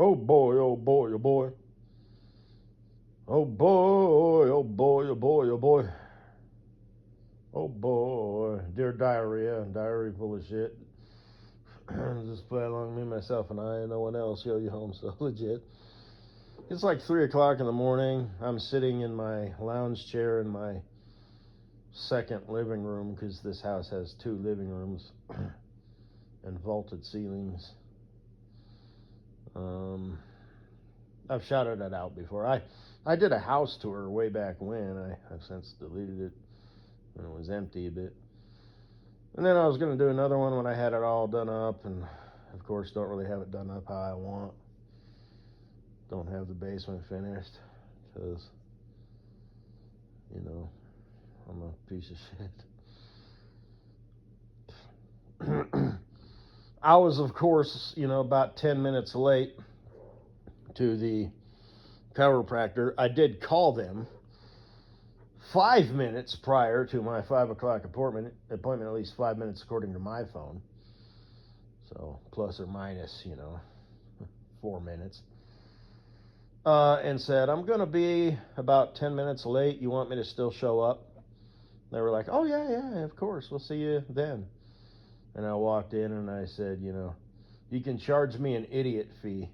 Oh boy, oh boy, oh boy. Oh boy, oh boy, oh boy, oh boy. Oh boy. Dear diary full of shit. Just play along me, myself, and I, and no one else. Yo, you home so legit. It's like 3 o'clock in the morning. I'm sitting in my lounge chair in my second living room because this house has 2 living rooms and vaulted ceilings. I've shouted that out before. I did a house tour way back when. I've since deleted it when it was empty a bit. And then I was going to do another one when I had it all done up, and of course don't really have it done up how I want. Don't have the basement finished because, I'm a piece of shit. I was, of course, about 10 minutes late to the chiropractor. I did call them 5 minutes prior to my 5 o'clock appointment, at least 5 minutes according to my phone. So plus or minus, 4 minutes. And said, I'm going to be about 10 minutes late. You want me to still show up? They were like, oh, yeah, of course. We'll see you then. And I walked in and I said, you can charge me an idiot fee.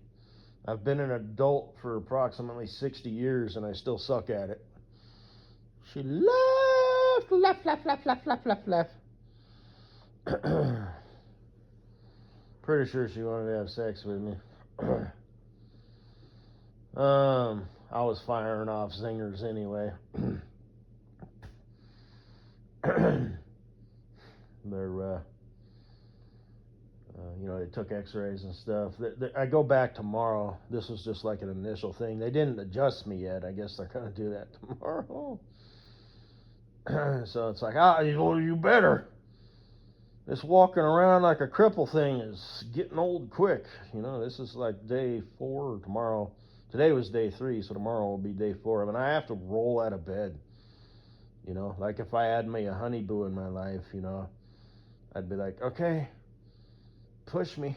I've been an adult for approximately 60 years and I still suck at it. She laughed. Pretty sure she wanted to have sex with me. I was firing off zingers anyway. They're, they took x-rays and stuff. I go back tomorrow. This was just like an initial thing. They didn't adjust me yet. I guess they're going to do that tomorrow. So it's like, well, you better. This walking around like a cripple thing is getting old quick. This is like day 4 tomorrow. Today was day 3, so tomorrow will be day 4. I mean, I have to roll out of bed. Like if I had me a honeyboo in my life, I'd be like, okay, push me.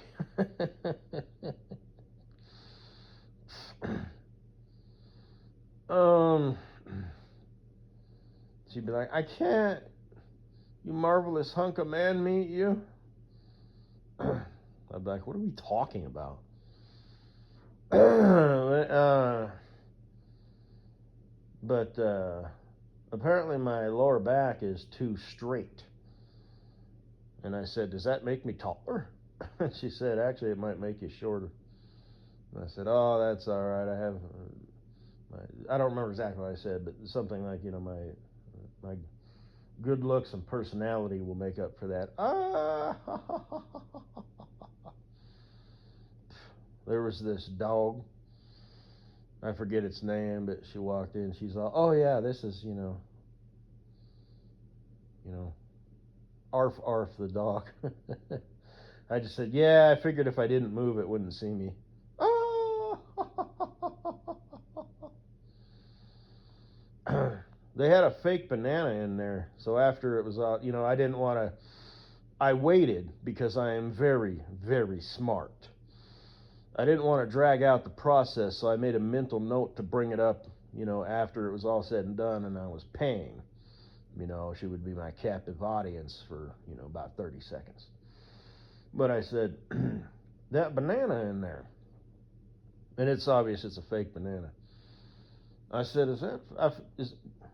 She'd be like, I can't, you marvelous hunk of man meat, you. I'd be like, what are we talking about? But apparently my lower back is too straight. And I said, does that make me taller? And she said, actually, it might make you shorter. And I said, oh, that's all right. I don't remember exactly what I said, but something like, my good looks and personality will make up for that. There was this dog. I forget its name, but she walked in. She's all, oh yeah, this is, Arf Arf the dog. I just said, yeah, I figured if I didn't move, it wouldn't see me. They had a fake banana in there, so after it was out, I didn't want to. I waited because I am very, very smart. I didn't want to drag out the process, so I made a mental note to bring it up, after it was all said and done and I was paying. She would be my captive audience for, about 30 seconds. But I said, that banana in there, and it's obvious it's a fake banana. I said,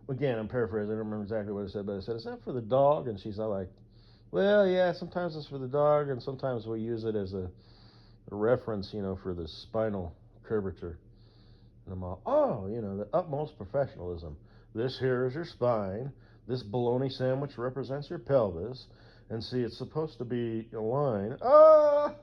again, I'm paraphrasing, I don't remember exactly what I said, but I said, is that for the dog? And she's all like, well, yeah, sometimes it's for the dog, and sometimes we use it as a reference, for the spinal curvature. And I'm all, oh, the utmost professionalism. This here is your spine. This bologna sandwich represents your pelvis. And see, it's supposed to be a line. Ah!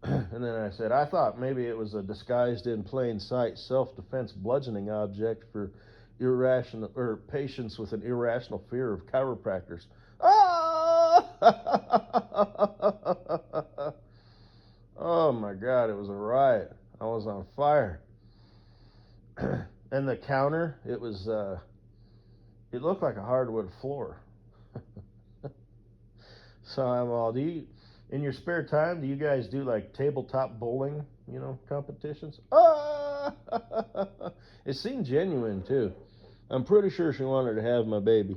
And then I said, I thought maybe it was a disguised in plain sight self-defense bludgeoning object for irrational or patients with an irrational fear of chiropractors. Ah! Oh my God, it was a riot. I was on fire. And the counter, it looked like a hardwood floor. So I'm all, In your spare time, do you guys do like tabletop bowling, competitions? It seemed genuine too. I'm pretty sure she wanted to have my baby.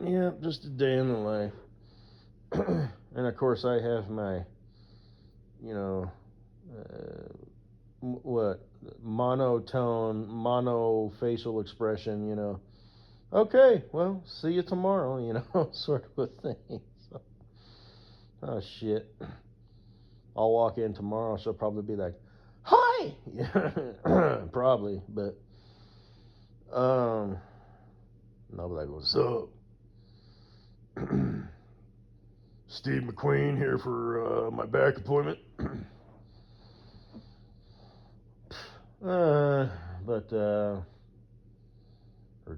Yeah, just a day in the life. And of course, I have my, you know, what, monotone, mono facial expression. Okay, well, see you tomorrow, sort of a thing. So, oh shit. I'll walk in tomorrow, she'll probably be like, hi! Probably, but, and I'll be like, what's up? Steve McQueen here for my back appointment. But or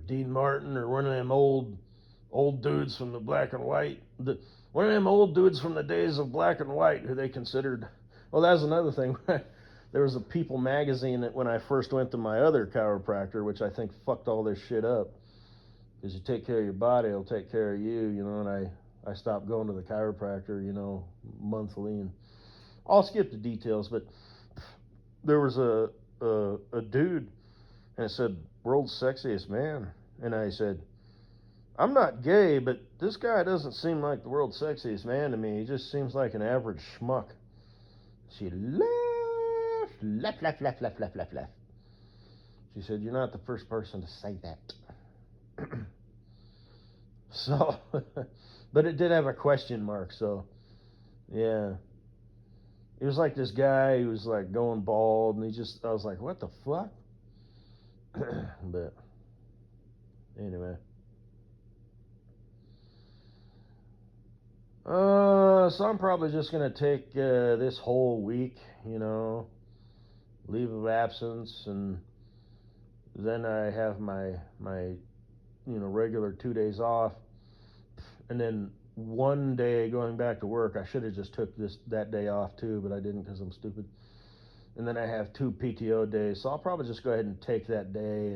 Dean Martin, or one of them old dudes from the black and white. One of them old dudes from the days of black and white who they considered. Well, that was another thing. There was a People magazine that when I first went to my other chiropractor, which I think fucked all this shit up. Because you take care of your body, it'll take care of you, and I stopped going to the chiropractor, monthly. And I'll skip the details, but there was a dude, and it said, world's sexiest man. And I said, I'm not gay, but this guy doesn't seem like the world's sexiest man to me. He just seems like an average schmuck. She laughed. She said, you're not the first person to say that. So, but it did have a question mark, so, yeah. It was like this guy who was like going bald, and I was like, what the fuck? But, anyway. So I'm probably just going to take this whole week, leave of absence, and then I have my regular 2 days off, and then one day going back to work. I should have just took that day off too, but I didn't because I'm stupid. And then I have 2 PTO days, so I'll probably just go ahead and take that day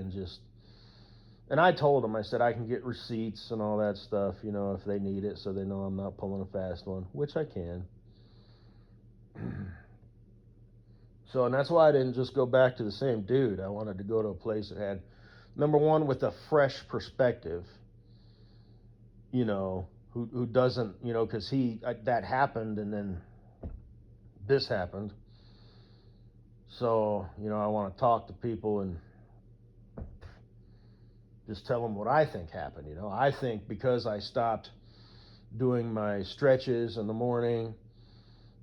and I told them, I said I can get receipts and all that stuff, if they need it, so they know I'm not pulling a fast one, which I can. So, and that's why I didn't just go back to the same dude. I wanted to go to a place that had, number one, with a fresh perspective, who doesn't, because that happened and then this happened. So, I want to talk to people and just tell them what I think happened. I think because I stopped doing my stretches in the morning,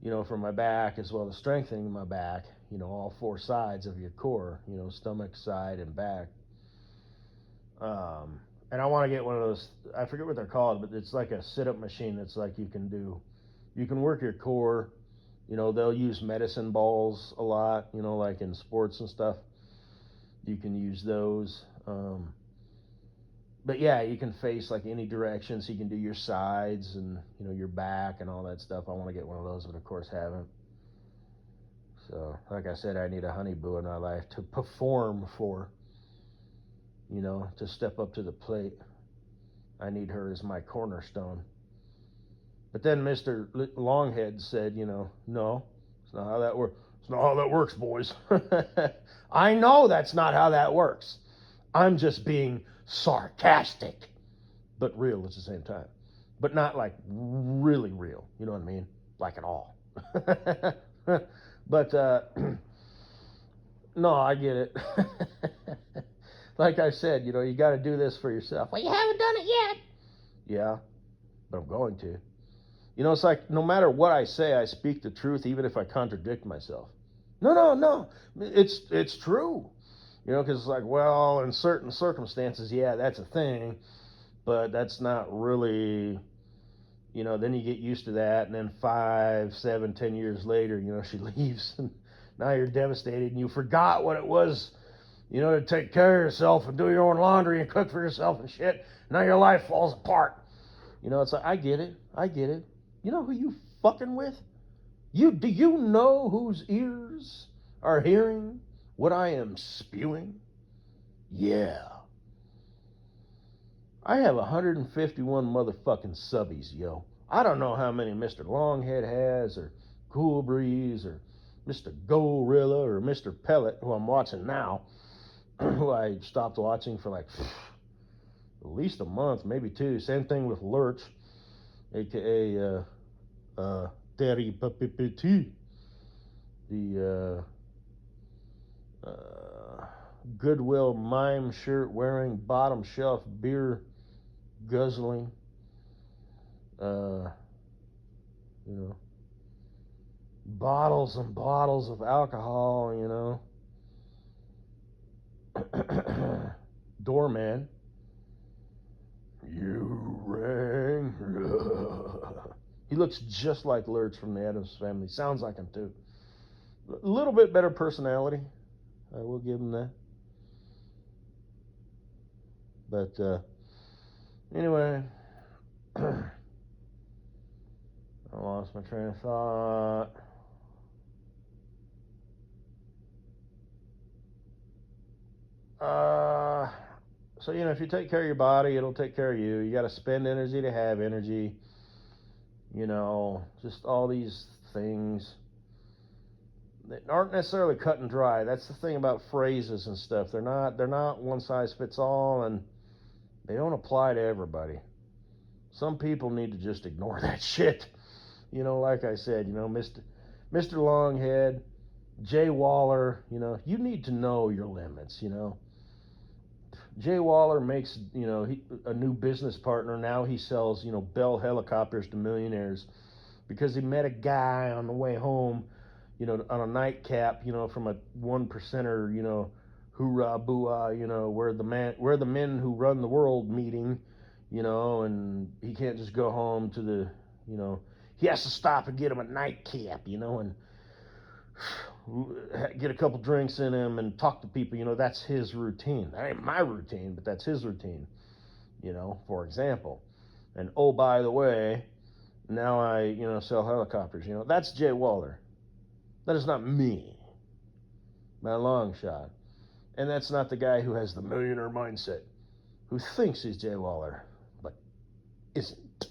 for my back, as well as strengthening my back, all 4 sides of your core, stomach, side, and back. And I want to get one of those, I forget what they're called, but it's like a sit-up machine that's like you can work your core. They'll use medicine balls a lot, like in sports and stuff. You can use those. But yeah, you can face like any direction, so you can do your sides and, your back and all that stuff. I want to get one of those, but of course haven't. So, like I said, I need a honeyboo in my life to perform for, to step up to the plate. I need her as my cornerstone. But then Mr. Longhead said, no, it's not how that works. It's not how that works, boys. I know that's not how that works. I'm just being sarcastic, but real at the same time. But not like really real, you know what I mean? Like at all. But, no, I get it. Like I said, you got to do this for yourself. Well, you haven't done it yet. Yeah, but I'm going to. It's like no matter what I say, I speak the truth, even if I contradict myself. No. It's true. Because it's like, well, in certain circumstances, yeah, that's a thing, but that's not really, then you get used to that, and then 5, 7, 10 years later, she leaves, and now you're devastated, and you forgot what it was, to take care of yourself and do your own laundry and cook for yourself and shit. Now your life falls apart. It's like, I get it. You know who you fucking with? Do you know whose ears are hearing what I am spewing? Yeah. I have 151 motherfucking subbies, yo. I don't know how many Mr. Longhead has, or Cool Breeze, or Mr. Gorilla, or Mr. Pellet, who I'm watching now, who I stopped watching for like at least a month, maybe two. Same thing with Lurch, aka Terry Petit, the Goodwill mime shirt wearing, bottom shelf beer guzzling, you know, bottles and bottles of alcohol, you know. Doorman. You rang. He looks just like Lurch from the Addams Family. Sounds like him too. A little bit better personality. I will give him that. But anyway, I lost my train of thought. So, you know, if you take care of your body, it'll take care of you. You got to spend energy to have energy. You know, just all these things that aren't necessarily cut and dry. That's the thing about phrases and stuff. They're not one size fits all, and they don't apply to everybody. Some people need to just ignore that shit. You know, like I said, you know, Mr. Longhead, Jay Waller, you know, you need to know your limits, you know. Jay Waller makes, you know, a new business partner. Now he sells, you know, Bell helicopters to millionaires because he met a guy on the way home, you know, on a nightcap, you know, from a 1%er, you know, hoorah booah, you know, where the men who run the world meeting, you know, and he can't just go home to the, you know, he has to stop and get him a nightcap, you know, and get a couple drinks in him and talk to people. You know, that's his routine. That ain't my routine, but that's his routine, you know, for example. And oh, by the way, now I, you know, sell helicopters. You know, that's Jay Waller. That is not me, by a long shot. And that's not the guy who has the millionaire mindset, who thinks he's Jay Waller, but isn't.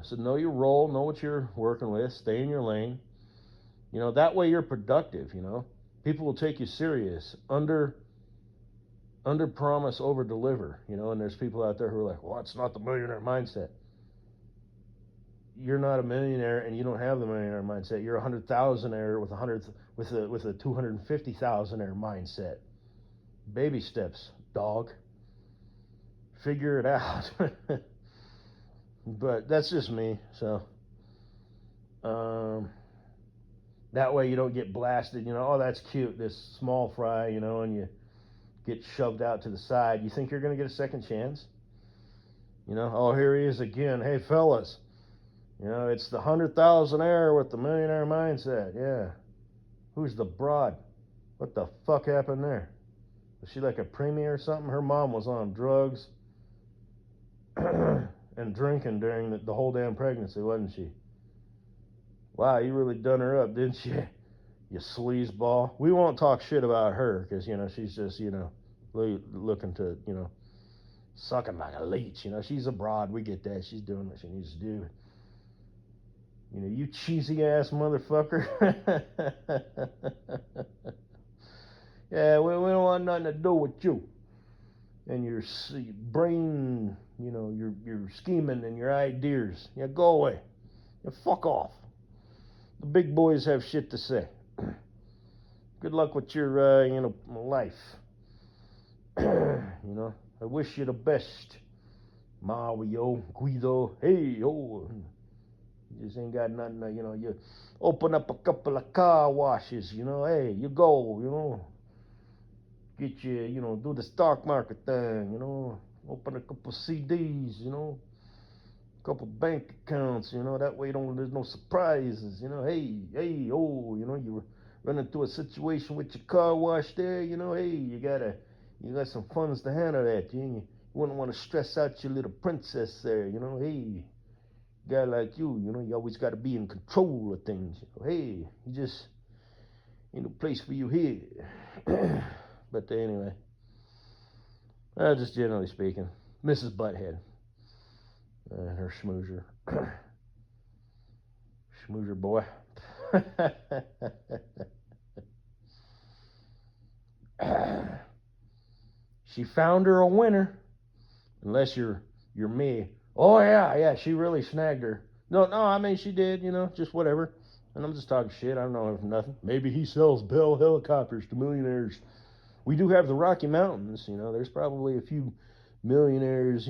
So know your role, know what you're working with, stay in your lane. You know, that way you're productive, you know. People will take you serious. Under promise, over deliver, you know, and there's people out there who are like, well, it's not the millionaire mindset. You're not a millionaire and you don't have the millionaire mindset. You're a 100,000-aire with a 250,000-aire mindset. Baby steps, dog. Figure it out. But that's just me, so that way you don't get blasted, you know, oh, that's cute, this small fry, you know, and you get shoved out to the side. You think you're going to get a second chance? You know, oh, here he is again. Hey, fellas, you know, it's the 100,000-aire with the millionaire mindset. Yeah. Who's the broad? What the fuck happened there? Was she like a preemie or something? Her mom was on drugs and drinking during the whole damn pregnancy, wasn't she? Wow, you really done her up, didn't you? You sleazeball. We won't talk shit about her because, you know, she's just, you know, looking to, you know, sucking like a leech. You know, she's a broad. We get that. She's doing what she needs to do. You know, you cheesy ass motherfucker. Yeah, we don't want nothing to do with you. And your brain, you know, your scheming and your ideas. Yeah, go away. Yeah, fuck off. The big boys have shit to say. Good luck with your, you know, life. You know, I wish you the best. Mario, Guido, hey, yo. You just ain't got nothing, you know, you open up a couple of car washes, you know, hey, you go, you know. Get you know, do the stock market thing, you know. Open a couple CDs, you know. Couple bank accounts, you know, that way there's no surprises, you know, hey, oh, you know, you run into a situation with your car wash there, you know, hey, you got some funds to handle that, you wouldn't want to stress out your little princess there, you know, hey, guy like you know, you always got to be in control of things, you know, hey, you just, ain't no place for you here. But anyway, just generally speaking, Mrs. Butthead. Her schmoozer. Schmoozer boy. She found her a winner. Unless you're me. Oh yeah, she really snagged her. No, I mean she did, just whatever. And I'm just talking shit. I don't know if nothing. Maybe he sells Bell helicopters to millionaires. We do have the Rocky Mountains, there's probably a few millionaires,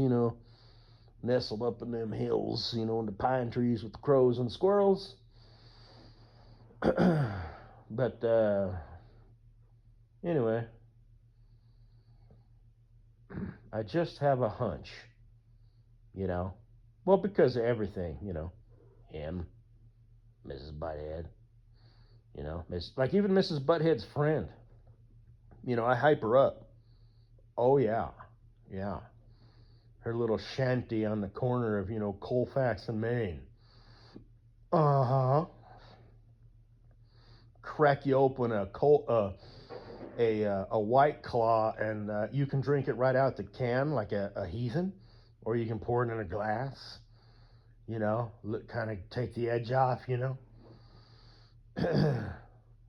nestled up in them hills, in the pine trees with the crows and the squirrels. But anyway, I just have a hunch, Well, because of everything, him, Mrs. Butthead, like even Mrs. Butthead's friend. I hype her up. Oh yeah, yeah. Her little shanty on the corner of Colfax and Maine. Uh huh. Crack you open a White Claw, and you can drink it right out the can like a heathen, or you can pour it in a glass. Kind of take the edge off.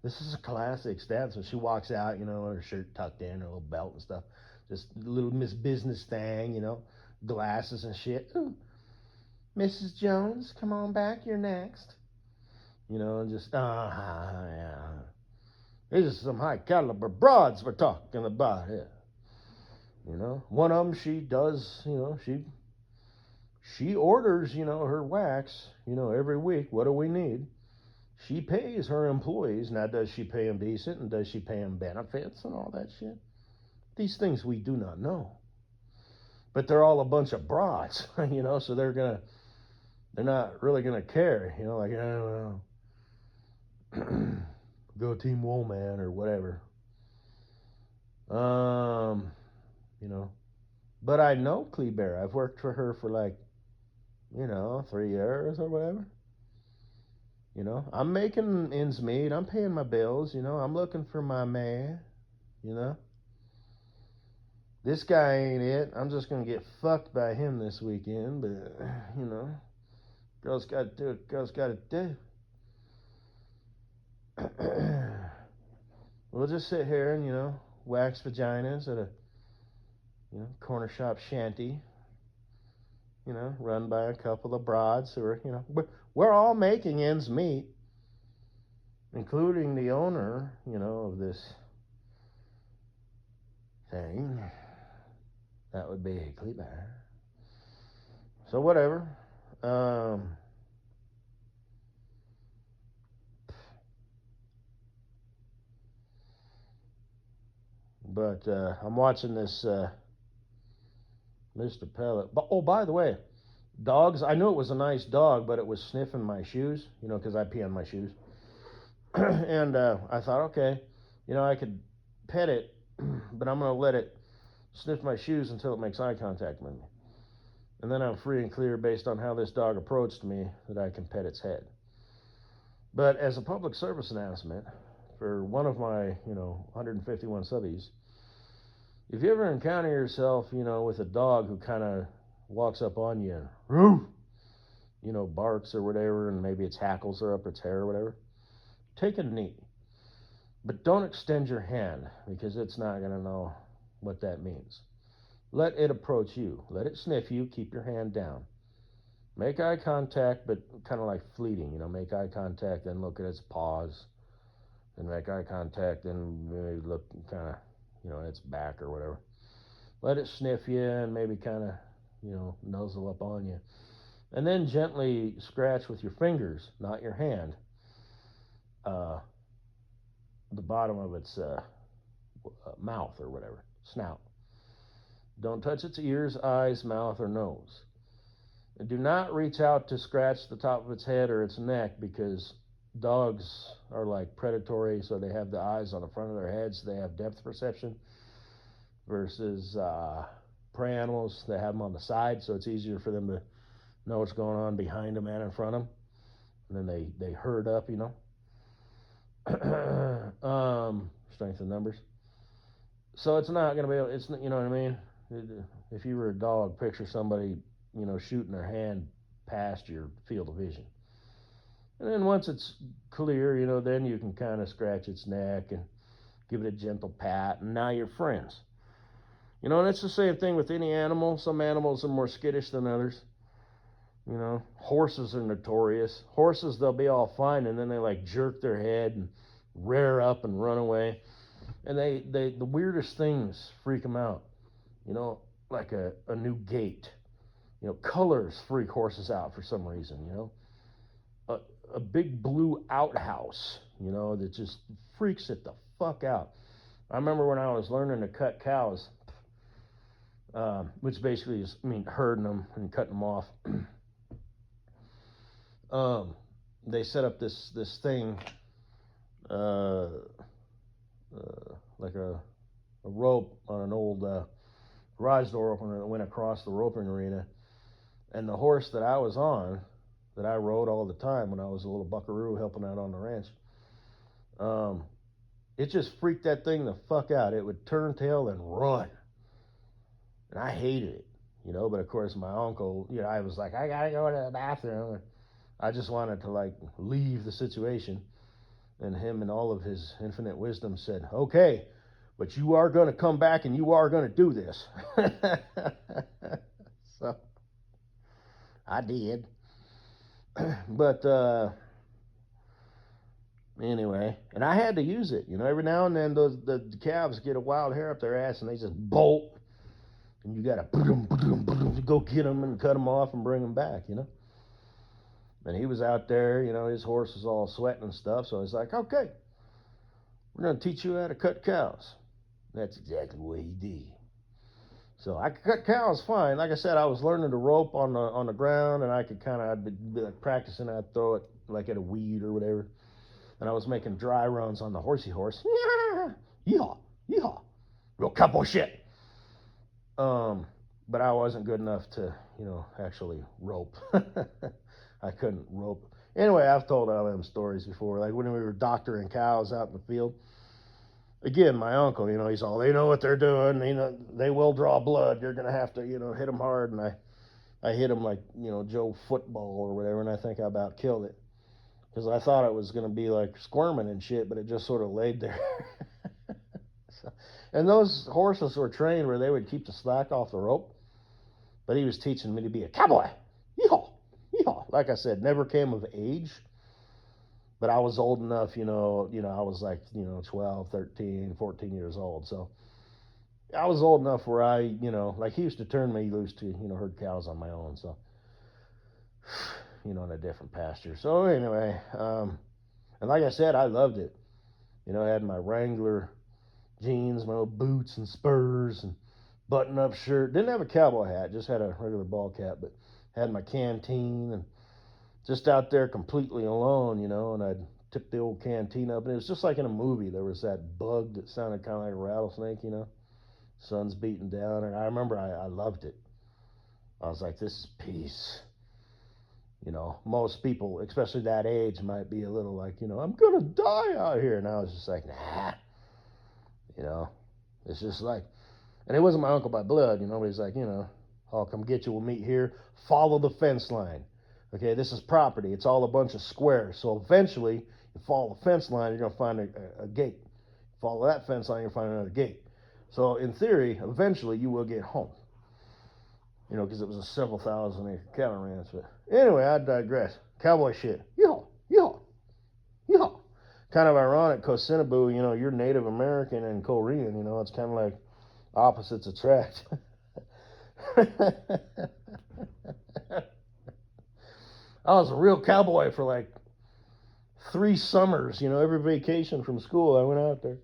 This is a classic stat. So she walks out, her shirt tucked in, her little belt and stuff, just a little Miss Business thing, glasses and shit. Ooh, Mrs. Jones, come on back. You're next. And just yeah. These are some high caliber broads we're talking about here. One of them, she does, she orders, her wax, every week. What do we need? She pays her employees. Now, does she pay them decent, and does she pay them benefits and all that shit? These things we do not know. But they're all a bunch of broads, so they're not really gonna care, like, I don't know. Go Team Woolman or whatever. But I know Kleber. I've worked for her for like, 3 years or whatever. I'm making ends meet. I'm paying my bills. I'm looking for my man. This guy ain't it. I'm just gonna get fucked by him this weekend. But girls gotta do what girls gotta do. We'll just sit here and wax vaginas at a corner shop shanty. Run by a couple of broads who are we're all making ends meet, including the owner of this thing. That would be Kleber. So whatever. But I'm watching this Mr. Pellet. But oh, by the way, dogs. I knew it was a nice dog, but it was sniffing my shoes. Because I pee on my shoes. And I thought, okay, I could pet it, but I'm gonna let it sniff my shoes until it makes eye contact with me. And then I'm free and clear based on how this dog approached me that I can pet its head. But as a public service announcement for one of my, 151 subbies, if you ever encounter yourself, with a dog who kind of walks up on you and, barks or whatever, and maybe its hackles are up its hair or whatever, take a knee. But don't extend your hand, because it's not going to know what that means. Let it approach you. Let it sniff you. Keep your hand down. Make eye contact, but kind of like fleeting. Make eye contact, then look at its paws. Then make eye contact, then maybe look kind of, at its back or whatever. Let it sniff you and maybe kind of, nuzzle up on you. And then gently scratch with your fingers, not your hand, the bottom of its mouth or whatever, snout. Don't touch its ears, eyes, mouth, or nose. And do not reach out to scratch the top of its head or its neck, because dogs are like predatory, so they have the eyes on the front of their heads, so they have depth perception, versus prey animals, they have them on the side, so it's easier for them to know what's going on behind them and in front of them. And then they herd up, strength in numbers. So it's not going to be, it's, you know what I mean? If you were a dog, picture somebody shooting their hand past your field of vision. And then once it's clear, then you can kind of scratch its neck and give it a gentle pat, and now you're friends. And it's the same thing with any animal. Some animals are more skittish than others. Horses are notorious. Horses, they'll be all fine, and then they like jerk their head and rear up and run away. And the weirdest things freak them out. Like a new gate. Colors freak horses out for some reason. A big blue outhouse. That just freaks it the fuck out. I remember when I was learning to cut cows, which basically is herding them and cutting them off. They set up this thing, like a rope on an old garage door opener that went across the roping arena. And the horse that I was on, that I rode all the time when I was a little buckaroo helping out on the ranch, it just freaked that thing the fuck out. It would turn tail and run. And I hated it, but of course my uncle, I was like, I gotta go to the bathroom. I just wanted to like leave the situation. And him and all of his infinite wisdom said, okay, but you are going to come back and you are going to do this. So I did. But anyway, and I had to use it. Every now and then the calves get a wild hair up their ass and they just bolt. And you got to go get them and cut them off and bring them back, And he was out there, his horse was all sweating and stuff. So I was like, okay, we're going to teach you how to cut cows. That's exactly what he did. So I could cut cows fine. Like I said, I was learning to rope on the ground, and I could kind of, I'd be like practicing. I'd throw it like at a weed or whatever. And I was making dry runs on the horsey horse. Yeehaw, yeehaw. Real cowboy shit. But I wasn't good enough to, actually rope. I couldn't rope. Anyway, I've told all them stories before. Like when we were doctoring cows out in the field. Again, my uncle, he's all, they know what they're doing. They will draw blood. You're going to have to, hit them hard. And I hit him like, Joe Football or whatever. And I think I about killed it. Because I thought it was going to be like squirming and shit, but it just sort of laid there. And those horses were trained where they would keep the slack off the rope. But he was teaching me to be a cowboy. Yeehaw, yeehaw. Like I said, never came of age. But I was old enough, I was like, 12, 13, 14 years old. So I was old enough where I, like he used to turn me loose to, herd cows on my own. So, in a different pasture. So anyway, and like I said, I loved it. I had my Wrangler jeans, my old boots and spurs and button-up shirt. Didn't have a cowboy hat, just had a regular ball cap, but had my canteen and just out there completely alone, and I'd tip the old canteen up, and it was just like in a movie. There was that bug that sounded kind of like a rattlesnake, sun's beating down, and I remember I loved it. I was like, this is peace. Most people, especially that age, might be a little like, I'm gonna die out here, and I was just like, nah. It's just like, and it wasn't my uncle by blood, but he's like, I'll come get you, we'll meet here, follow the fence line. Okay, this is property, it's all a bunch of squares, so eventually, you follow the fence line, you're going to find a gate. Follow that fence line, you'll find another gate. So in theory, eventually, you will get home. Because it was a several thousand acre cattle ranch. But anyway, I digress. Cowboy shit. Yeehaw, yeehaw, yeehaw. Kind of ironic, because Cinnaboo, you're Native American and Korean, it's kind of like opposites attract. I was a real cowboy for like 3 summers, every vacation from school I went out there.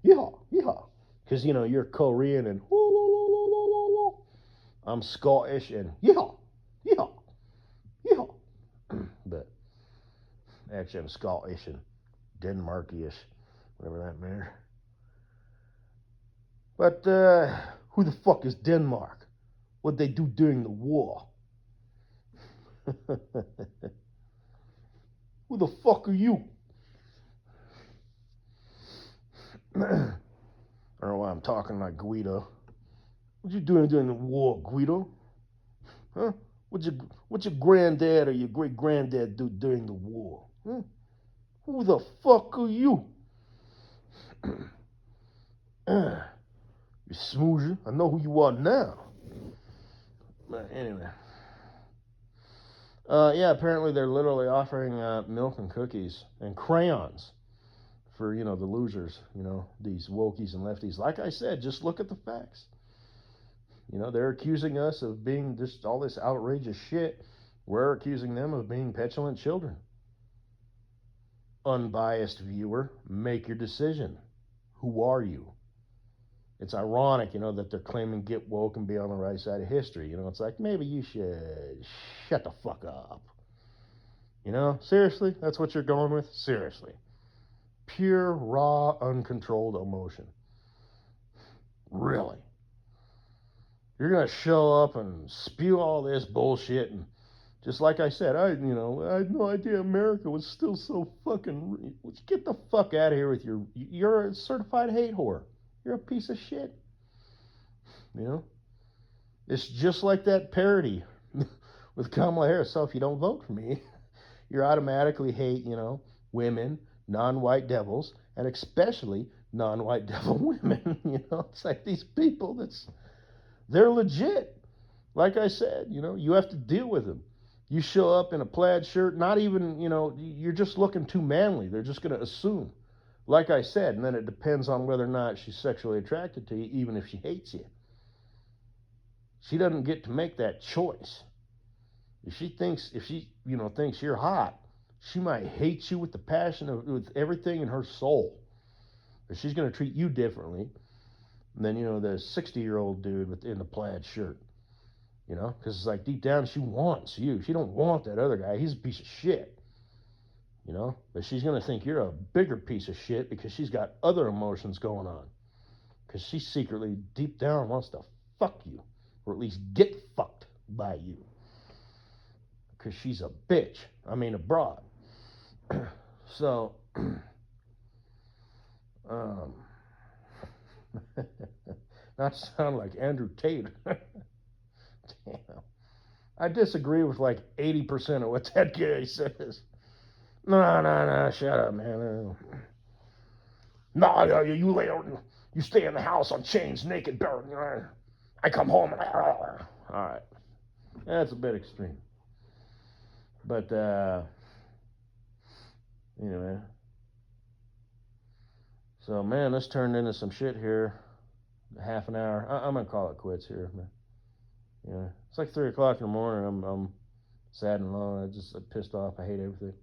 Yeehaw, yeehaw. Because, you're Korean and whoa, whoa, whoa, whoa, whoa, whoa, whoa. I'm Scottish and yeehaw, yeehaw, yeehaw. But actually I'm Scottish and Denmarkish, whatever that means. But who the fuck is Denmark? What'd they do during the war? Who the fuck are you? I don't know why I'm talking like Guido. What you doing during the war, Guido? Huh? What your granddad or your great granddad do during the war? Huh? Who the fuck are you? You smoozer. I know who you are now. But anyway. Yeah, apparently they're literally offering milk and cookies and crayons for, the losers, these wokies and lefties. Like I said, just look at the facts. They're accusing us of being just all this outrageous shit. We're accusing them of being petulant children. Unbiased viewer, make your decision. Who are you? It's ironic, that they're claiming get woke and be on the right side of history. It's like, maybe you should shut the fuck up. Seriously? That's what you're going with? Seriously. Pure, raw, uncontrolled emotion. Really? You're going to show up and spew all this bullshit, and just like I said, I had no idea America was still so fucking... Get the fuck out of here with you're a certified hate whore. You're a piece of shit. It's just like that parody with Kamala Harris. So if you don't vote for me, you automatically hate, women, non-white devils, and especially non-white devil women. It's like these people they're legit. Like I said, you have to deal with them. You show up in a plaid shirt, not even, you're just looking too manly. They're just going to assume. Like I said, and then it depends on whether or not she's sexually attracted to you, even if she hates you. She doesn't get to make that choice. If she thinks you're hot, she might hate you with the passion with everything in her soul. But she's going to treat you differently than, the 60-year-old dude in the plaid shirt. Because it's like deep down she wants you. She don't want that other guy. He's a piece of shit. But she's going to think you're a bigger piece of shit because she's got other emotions going on. Because she secretly, deep down, wants to fuck you. Or at least get fucked by you. Because she's a bitch. I mean, a broad. So, not sound like Andrew Tate. Damn. I disagree with like 80% of what that guy says. No, shut up, man. No, you stay in the house on chains, naked, I come home and all right. That's a bit extreme. But, anyway. So, man, this turned into some shit here. Half an hour. I'm going to call it quits here, man. It's like 3 o'clock in the morning. I'm sad and alone. I'm pissed off. I hate everything.